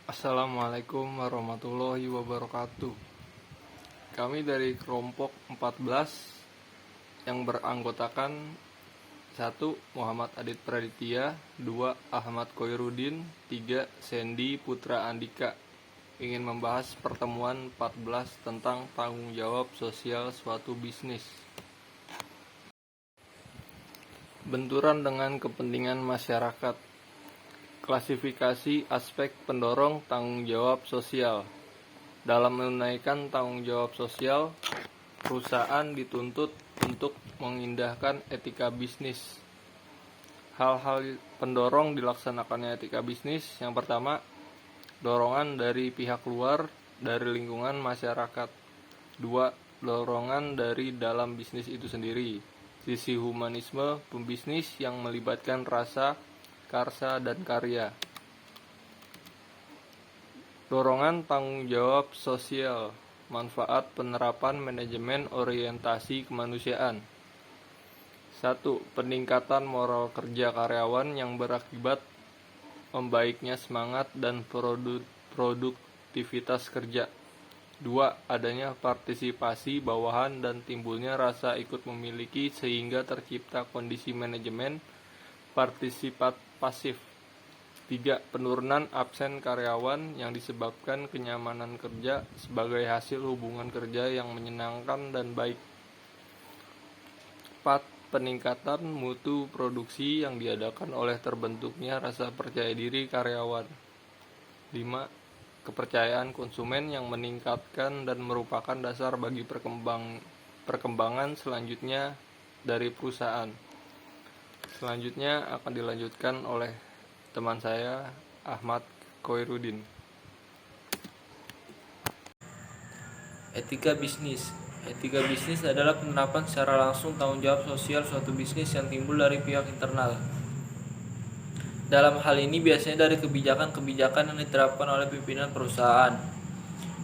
Assalamualaikum warahmatullahi wabarakatuh. Kami dari kelompok 14 yang beranggotakan 1. Muhammad Adit Praditya, 2. Ahmad Koirudin, 3. Sandy Putra Andika ingin membahas pertemuan 14 tentang tanggung jawab sosial suatu bisnis. Benturan dengan kepentingan masyarakat. Klasifikasi aspek pendorong tanggung jawab sosial. Dalam menunaikan tanggung jawab sosial, perusahaan dituntut untuk mengindahkan etika bisnis. Hal-hal pendorong dilaksanakannya etika bisnis. Yang pertama, dorongan dari pihak luar dari lingkungan masyarakat. 2. Dorongan dari dalam bisnis itu sendiri. Sisi humanisme pembisnis yang melibatkan rasa, karsa, dan karya. Dorongan tanggung jawab sosial, manfaat penerapan manajemen orientasi kemanusiaan. 1. Peningkatan moral kerja karyawan yang berakibat membaiknya semangat dan produktivitas kerja. 2. Adanya partisipasi bawahan dan timbulnya rasa ikut memiliki sehingga tercipta kondisi manajemen partisipat pasif. 3. Penurunan absen karyawan yang disebabkan kenyamanan kerja sebagai hasil hubungan kerja yang menyenangkan dan baik. 4. Peningkatan mutu produksi yang diadakan oleh terbentuknya rasa percaya diri karyawan. 5. Kepercayaan konsumen yang meningkatkan dan merupakan dasar bagi perkembangan selanjutnya dari perusahaan. Selanjutnya akan dilanjutkan oleh teman saya, Ahmad Koirudin. Etika bisnis. Etika bisnis adalah penerapan secara langsung tanggung jawab sosial suatu bisnis yang timbul dari pihak internal. Dalam hal ini biasanya dari kebijakan-kebijakan yang diterapkan oleh pimpinan perusahaan.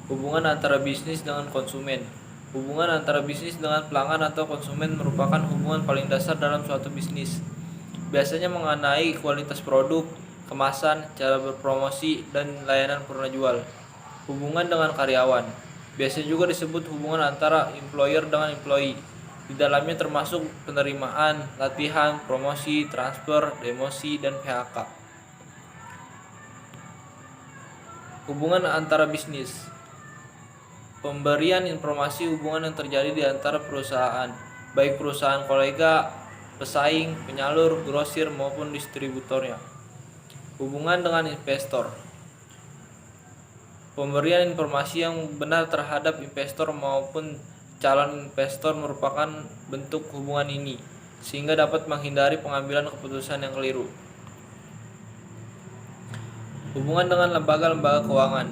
Hubungan antara bisnis dengan konsumen. Hubungan antara bisnis dengan pelanggan atau konsumen merupakan hubungan paling dasar dalam suatu bisnis. Biasanya mengenai kualitas produk, kemasan, cara berpromosi, dan layanan purna jual. Hubungan dengan karyawan. Biasanya juga disebut hubungan antara employer dengan employee. Di dalamnya termasuk penerimaan, latihan, promosi, transfer, demosi, dan PHK. Hubungan antara bisnis. Pemberian informasi hubungan yang terjadi di antara perusahaan, baik perusahaan kolega, pesaing, penyalur, grosir, maupun distributornya. Hubungan dengan investor. Pemberian informasi yang benar terhadap investor maupun calon investor merupakan bentuk hubungan ini, sehingga dapat menghindari pengambilan keputusan yang keliru. Hubungan dengan lembaga-lembaga keuangan.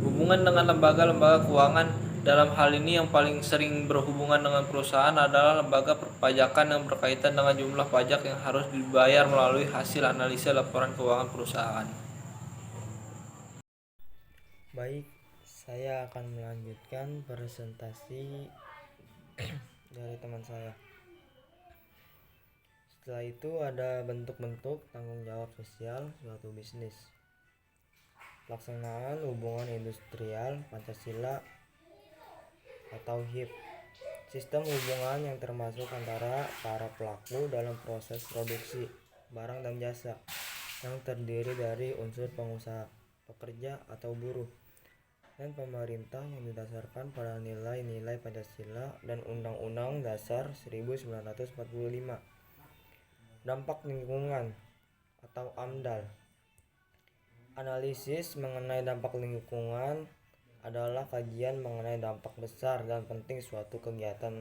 Hubungan dengan lembaga-lembaga keuangan dalam hal ini yang paling sering berhubungan dengan perusahaan adalah lembaga perpajakan yang berkaitan dengan jumlah pajak yang harus dibayar melalui hasil analisa laporan keuangan perusahaan. Baik, saya akan melanjutkan presentasi dari teman saya. Setelah itu ada bentuk-bentuk tanggung jawab sosial suatu bisnis. Pelaksanaan hubungan industrial Pancasila atau HIP. Sistem hubungan yang termasuk antara para pelaku dalam proses produksi barang dan jasa yang terdiri dari unsur pengusaha, pekerja atau buruh, dan pemerintah yang didasarkan pada nilai-nilai Pancasila dan Undang-Undang Dasar 1945. Dampak lingkungan atau AMDAL. Analisis mengenai dampak lingkungan adalah kajian mengenai dampak besar dan penting suatu kegiatan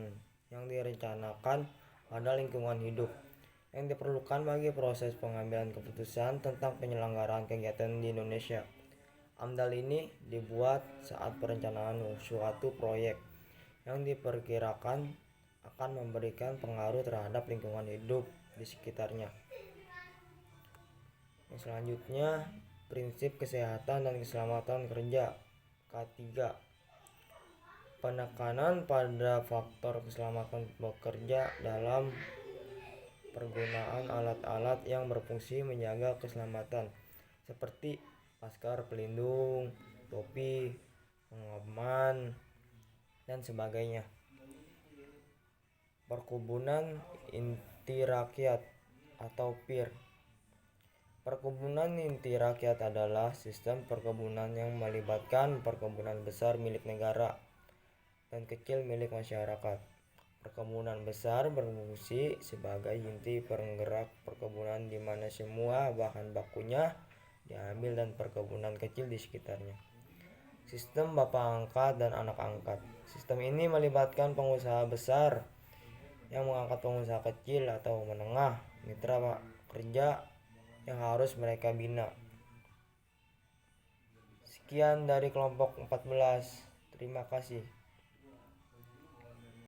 yang direncanakan pada lingkungan hidup yang diperlukan bagi proses pengambilan keputusan tentang penyelenggaraan kegiatan di Indonesia. AMDAL ini dibuat saat perencanaan suatu proyek yang diperkirakan akan memberikan pengaruh terhadap lingkungan hidup di sekitarnya. Yang selanjutnya, prinsip kesehatan dan keselamatan kerja K3. Penekanan pada faktor keselamatan bekerja dalam penggunaan alat-alat yang berfungsi menjaga keselamatan seperti masker pelindung, topi, pengaman, dan sebagainya. Perkebunan inti rakyat atau PIR. Perkebunan inti rakyat adalah sistem perkebunan yang melibatkan perkebunan besar milik negara dan kecil milik masyarakat. Perkebunan besar berfungsi sebagai inti penggerak perkebunan di mana semua bahan bakunya diambil dan perkebunan kecil di sekitarnya. Sistem bapak angkat dan anak angkat. Sistem ini melibatkan pengusaha besar yang mengangkat pengusaha kecil atau menengah, mitra kerja yang harus mereka bina. Sekian dari kelompok 14. Terima kasih.